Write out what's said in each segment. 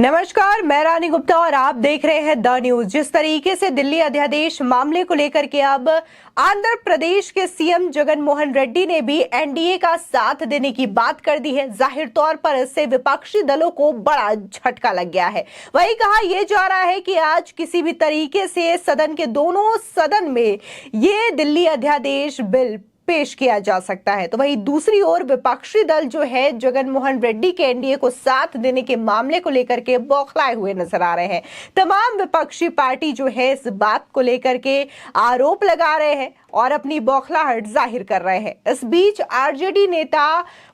नमस्कार, मैं रानी गुप्ता और आप देख रहे हैं द न्यूज। जिस तरीके से दिल्ली अध्यादेश मामले को लेकर के अब आंध्र प्रदेश के सीएम जगन मोहन रेड्डी ने भी एनडीए का साथ देने की बात कर दी है, जाहिर तौर पर इससे विपक्षी दलों को बड़ा झटका लग गया है। वही कहा यह जा रहा है कि आज किसी भी तरीके से सदन के दोनों सदन में ये दिल्ली अध्यादेश बिल पेश किया जा सकता है। तो वहीं दूसरी ओर विपक्षी दल जो है जगन मोहन रेड्डी के एनडीए को साथ देने के मामले को लेकर के बौखलाए हुए नजर आ रहे हैं। तमाम विपक्षी पार्टी जो है इस बात को लेकर के आरोप लगा रहे हैं और अपनी बौखलाहट जाहिर कर रहे हैं। इस बीच आरजेडी नेता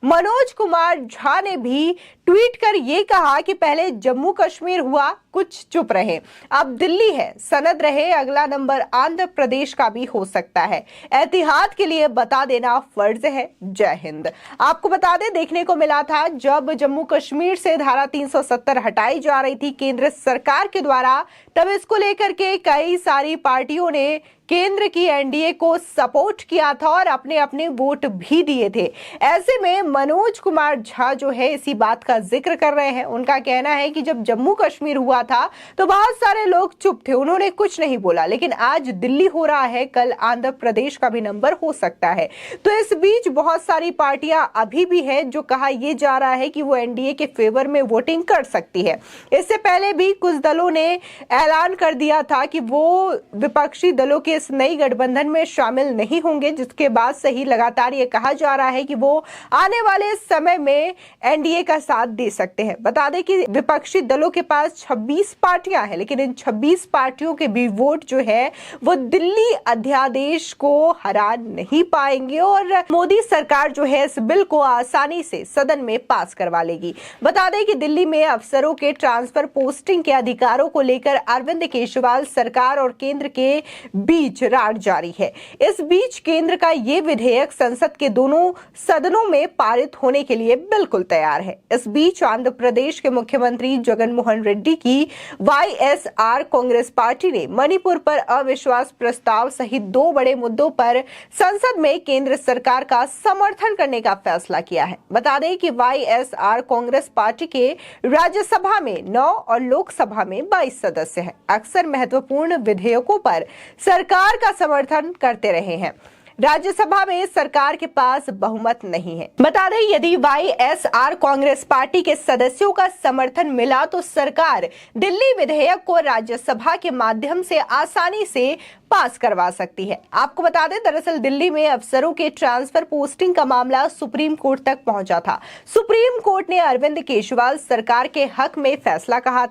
मनोज कुमार झा ने भी ट्वीट कर यह कहा कि पहले जम्मू कश्मीर हुआ, कुछ चुप रहे, अब दिल्ली है, सनद रहे, अगला नंबर आंध्र प्रदेश का भी हो सकता है, एहतियात के लिए बता देना फर्ज है। जय हिंद। आपको बता दें, देखने को मिला था जब जम्मू कश्मीर से धारा 370 हटाई जा रही थी केंद्र सरकार के द्वारा, तब इसको लेकर के कई सारी पार्टियों ने केंद्र की एनडीए को सपोर्ट किया था और अपने अपने वोट भी दिए थे। ऐसे में मनोज कुमार झा जो है इसी बात का जिक्र कर रहे हैं। उनका कहना है कि जब जम्मू कश्मीर हुआ था तो बहुत सारे लोग चुप थे, उन्होंने कुछ नहीं बोला, लेकिन आज दिल्ली हो रहा है, कल आंध्र प्रदेश का भी नंबर हो सकता है। तो इस बीच बहुत सारी पार्टियां अभी भी है जो कहा यह जा रहा है कि वो एनडीए के फेवर में वोटिंग कर सकती है। इससे पहले भी कुछ दलों ने ऐलान कर दिया था कि वो विपक्षी दलों के इस नई गठबंधन में शामिल नहीं होंगे, जिसके बाद से ही लगातार ये कहा जा रहा है कि वो आने वाले समय में एनडीए का साथ दे सकते हैं। बता दें कि विपक्षी दलों के पास 26 पार्टियां हैं, लेकिन इन 26 पार्टियों के भी वोट जो है वो दिल्ली अध्यादेश को हरा नहीं पाएंगे और मोदी सरकार जो है इस बिल को आसानी से सदन में पास करवा लेगी। बता दें कि दिल्ली में अफसरों के ट्रांसफर पोस्टिंग के अधिकारों को लेकर अरविंद केजरीवाल सरकार और केंद्र के बीच रार जारी है। इस बीच केंद्र का ये विधेयक संसद के दोनों सदनों में पारित होने के लिए बिल्कुल तैयार है। इस बीच आंध्र प्रदेश के मुख्यमंत्री जगन मोहन रेड्डी की वाईएसआर कांग्रेस पार्टी ने मणिपुर पर अविश्वास प्रस्ताव सहित दो बड़े मुद्दों पर संसद में केंद्र सरकार का समर्थन करने का फैसला किया है। बता दें कि वाईएसआर कांग्रेस पार्टी के राज्यसभा में 9 और लोकसभा में 22 सदस्य हैं। अक्सर महत्वपूर्ण विधेयकों पर सरकार का समर्थन करते रहे हैं। राज्यसभा में सरकार के पास बहुमत नहीं है। बता दें, यदि वाईएसआर कांग्रेस पार्टी के सदस्यों का समर्थन मिला तो सरकार दिल्ली विधेयक को राज्यसभा के माध्यम से आसानी से पास करवा सकती है। आपको बता दें, दरअसल दिल्ली में अफसरों के ट्रांसफर पोस्टिंग का मामला सुप्रीम कोर्ट तक पहुंचा था। सुप्रीम कोर्ट ने अरविंद केजरीवाल सरकार के हक में फैसला कहा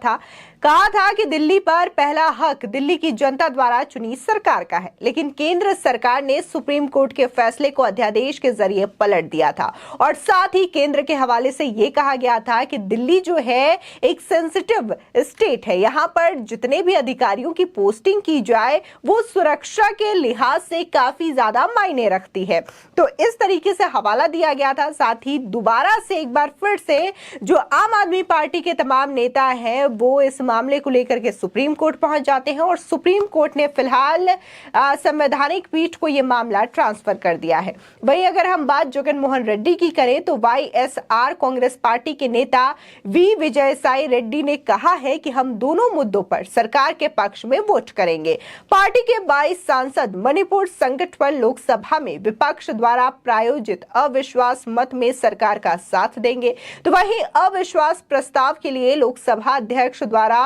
था कि दिल्ली पर पहला हक दिल्ली की जनता द्वारा चुनी सरकार का है, लेकिन केंद्र सरकार ने सुप्रीम कोर्ट के फैसले को अध्यादेश के जरिए पलट दिया था और साथ ही केंद्र के हवाले से यह कहा गया था कि दिल्ली जो है एक सेंसिटिव स्टेट है, यहाँ पर जितने भी अधिकारियों की पोस्टिंग की जाए वो सुरक्षा के लिहाज से काफी ज्यादा मायने रखती है। तो इस तरीके से हवाला दिया गया था। साथ ही दोबारा से एक बार फिर से जो आम आदमी पार्टी के तमाम नेता हैं वो इस मामले को लेकर के सुप्रीम कोर्ट पहुंच जाते हैं और सुप्रीम कोर्ट ने फिलहाल संवैधानिक पीठ को यह मामला ट्रांसफर कर दिया है। वहीं अगर हम बात जगन मोहन रेड्डी की करें तो वाईएसआर कांग्रेस पार्टी के नेता वी विजयसाई रेड्डी ने कहा है कि हम दोनों मुद्दों पर सरकार के पक्ष में वोट करेंगे। पार्टी के 22 सांसद मणिपुर संकट पर लोकसभा में विपक्ष द्वारा प्रायोजित अविश्वास मत में सरकार का साथ देंगे। तो वहीं अविश्वास प्रस्ताव के लिए लोकसभा अध्यक्ष द्वारा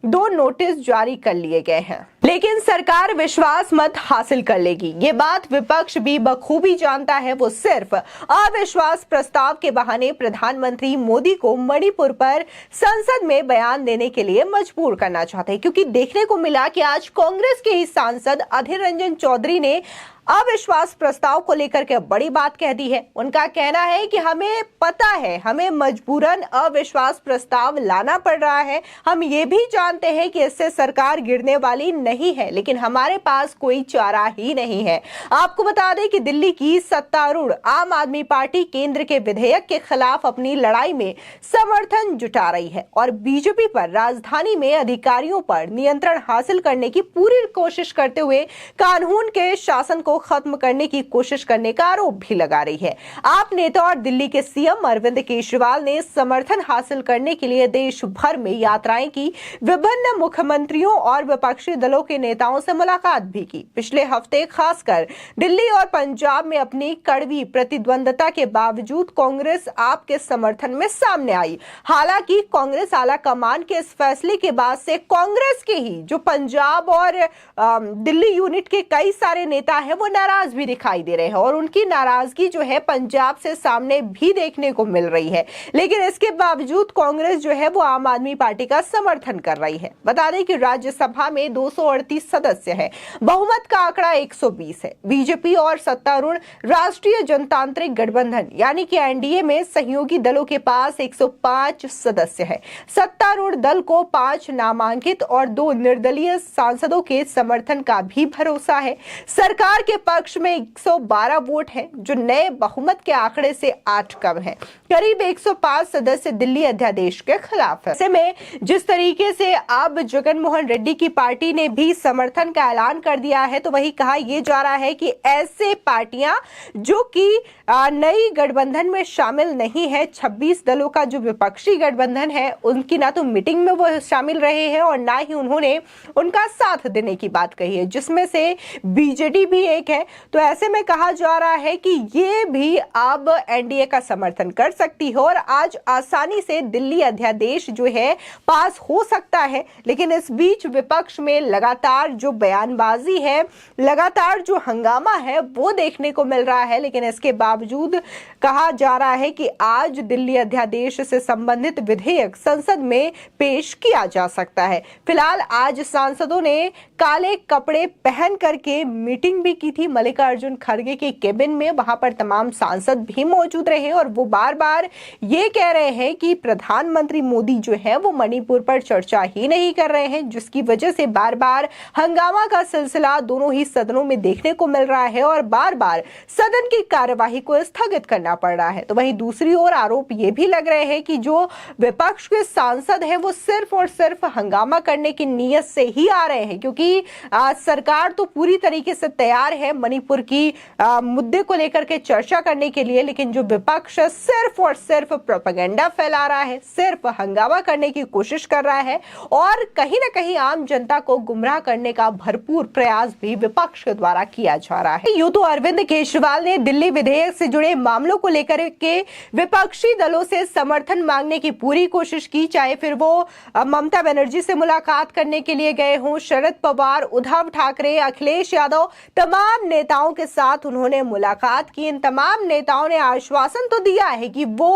2 नोटिस जारी कर लिए गए हैं, लेकिन सरकार विश्वास मत हासिल कर लेगी। ये बात विपक्ष भी बखूबी जानता है। वो सिर्फ अविश्वास प्रस्ताव के बहाने प्रधानमंत्री मोदी को मणिपुर पर संसद में बयान देने के लिए मजबूर करना चाहते हैं, क्योंकि देखने को मिला कि आज कांग्रेस के ही सांसद अधीर रंजन चौधरी ने अविश्वास प्रस्ताव को लेकर के बड़ी बात कह दी है। उनका कहना है कि हमें पता है, हमें मजबूरन अविश्वास प्रस्ताव लाना पड़ रहा है। हम ये भी जानते हैं कि इससे सरकार गिरने वाली नहीं है, लेकिन हमारे पास कोई चारा ही नहीं है। आपको बता दें कि दिल्ली की सत्तारूढ़ आम आदमी पार्टी केंद्र के विधेयक के खिलाफ अपनी लड़ाई में समर्थन जुटा रही है और बीजेपी पर राजधानी में अधिकारियों पर नियंत्रण हासिल करने की पूरी कोशिश करते हुए कानून के शासन को खत्म करने की कोशिश करने का आरोप भी लगा रही है। आप नेता और दिल्ली के सीएम अरविंद केजरीवाल ने समर्थन हासिल करने के लिए देश भर में यात्राएं की, विभिन्न मुख्यमंत्रियों और विपक्षी दलों के नेताओं से मुलाकात भी की। पिछले हफ्ते खासकर दिल्ली और पंजाब में अपनी कड़वी प्रतिद्वंदता के बावजूद कांग्रेस आपके समर्थन में सामने आई। हालांकि कांग्रेस आला कमान के इस फैसले के बाद से कांग्रेस के ही जो पंजाब और दिल्ली यूनिट के कई सारे नेता हैं वो नाराज भी दिखाई दे रहे हैं और उनकी नाराजगी जो है पंजाब से सामने भी देखने को मिल रही है। लेकिन इसके बावजूद कांग्रेस जो है वो आम आदमी पार्टी का समर्थन कर रही है। बता दें कि राज्यसभा में 238 सदस्य है, बहुमत का आंकड़ा 120 है। बीजेपी और सत्तारूढ़ राष्ट्रीय जनतांत्रिक गठबंधन यानी कि एनडीए में सहयोगी दलों के पास 105 सदस्य है। सत्तारूढ़ दल को 5 नामांकित और 2 निर्दलीय सांसदों के समर्थन का भी भरोसा है। सरकार के पक्ष में 112 वोट है जो नए बहुमत के आंकड़े से 8 कम है। करीब 105 सदस्य दिल्ली अध्यादेश के खिलाफ है। ऐसे में जिस तरीके से अब जगन मोहन रेड्डी की पार्टी ने भी समर्थन का ऐलान कर दिया है, तो वही कहा यह जा रहा है कि ऐसे पार्टियां जो कि नई गठबंधन में शामिल नहीं है, 26 दलों का जो विपक्षी गठबंधन है, उनकी ना तो मीटिंग में वो शामिल रहे हैं और ना ही उन्होंने उनका साथ देने की बात कही है, जिसमें से बीजेडी भी एक है। तो ऐसे में कहा जा रहा है कि ये भी अब एनडीए का समर्थन कर सकती है और आज आसानी से दिल्ली अध्यादेश जो है पास हो सकता है। लेकिन इस बीच विपक्ष में लगातार जो बयानबाजी है, लगातार जो हंगामा है वो देखने को मिल रहा है। लेकिन इसके बावजूद कहा जा रहा है कि आज दिल्ली अध्यादेश से संबंधित विधेयक संसद में पेश किया जा सकता है। फिलहाल आज सांसदों ने काले कपड़े पहन करके मीटिंग भी की थी मल्लिकार्जुन खड़गे के केबिन में। वहां पर तमाम सांसद भी मौजूद रहे और वो बार बार ये कह रहे हैं कि प्रधानमंत्री मोदी जो है वो मणिपुर पर चर्चा ही नहीं कर रहे हैं, जिसकी वजह से बार बार हंगामा का सिलसिला दोनों ही सदनों में देखने को मिल रहा है और बार बार सदन की कार्यवाही को स्थगित करना पड़ रहा है। तो वहीं दूसरी ओर आरोप ये भी लग रहे हैं कि जो विपक्ष के सांसद हैं वो सिर्फ और सिर्फ हंगामा करने की नीयत से ही आ रहे हैं, क्योंकि सरकार तो पूरी तरीके से तैयार है मणिपुर की मुद्दे को लेकर के चर्चा करने के लिए, लेकिन जो विपक्ष सिर्फ और सिर्फ प्रोपेगेंडा फैला रहा है, सिर्फ हंगामा करने की कोशिश कर रहा है और कहीं ना कहीं आम जनता को गुमराह करने का भरपूर प्रयास भी विपक्ष के द्वारा किया जा रहा है। यूं तो अरविंद केजरीवाल ने दिल्ली विधेयक से जुड़े मामलों को लेकर के विपक्षी दलों से समर्थन मांगने की पूरी कोशिश की, चाहे फिर वो ममता बनर्जी से मुलाकात करने के लिए गए हों, शरद पवार, उद्धव ठाकरे, अखिलेश यादव, तमाम नेताओं के साथ उन्होंने मुलाकात की। इन तमाम नेताओं ने आश्वासन तो दिया है कि वो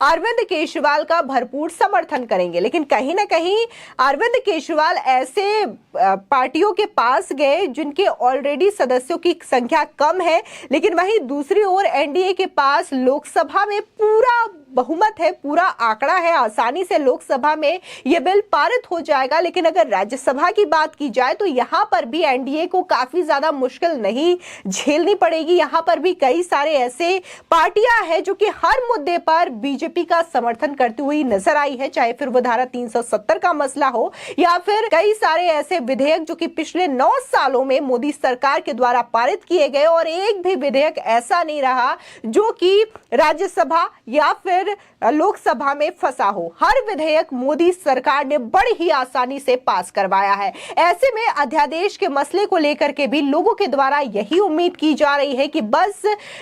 अरविंद केजरीवाल का भरपूर समर्थन करेंगे, लेकिन कहीं ना कहीं अरविंद केजरीवाल ऐसे पार्टियों के पास गए जिनके ऑलरेडी सदस्यों की संख्या कम है, लेकिन वहीं दूसरी ओर एनडीए के पास लोकसभा में पूरा बहुमत है, पूरा आंकड़ा है, आसानी से लोकसभा में यह बिल पारित हो जाएगा। लेकिन अगर राज्यसभा की बात की जाए तो यहां पर भी एनडीए को काफी ज्यादा मुश्किल नहीं झेलनी पड़ेगी। यहां पर भी कई सारे ऐसे पार्टियां हैं जो कि हर मुद्दे पर बीजेपी का समर्थन करती हुई नजर आई है, चाहे फिर वो धारा 370 का मसला हो या फिर कई सारे ऐसे विधेयक जो कि पिछले 9 सालों में मोदी सरकार के द्वारा पारित किए गए और एक भी विधेयक ऐसा नहीं रहा जो कि राज्यसभा या फिर लोकसभा में फंसा हो। हर विधेयक मोदी सरकार ने बड़ी ही आसानी से पास करवाया है। ऐसे में अध्यादेश के मसले को लेकर के भी लोगों के द्वारा यही उम्मीद की जा रही है कि बस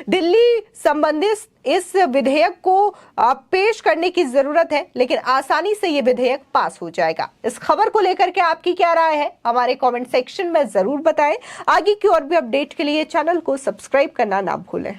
दिल्ली संबंधित इस विधेयक को पेश करने की जरूरत है, लेकिन आसानी से यह विधेयक पास हो जाएगा। इस खबर को लेकर के आपकी क्या राय है हमारे कमेंट सेक्शन में जरूर बताएं। आगे की और भी अपडेट के लिए चैनल को सब्सक्राइब करना ना भूलें।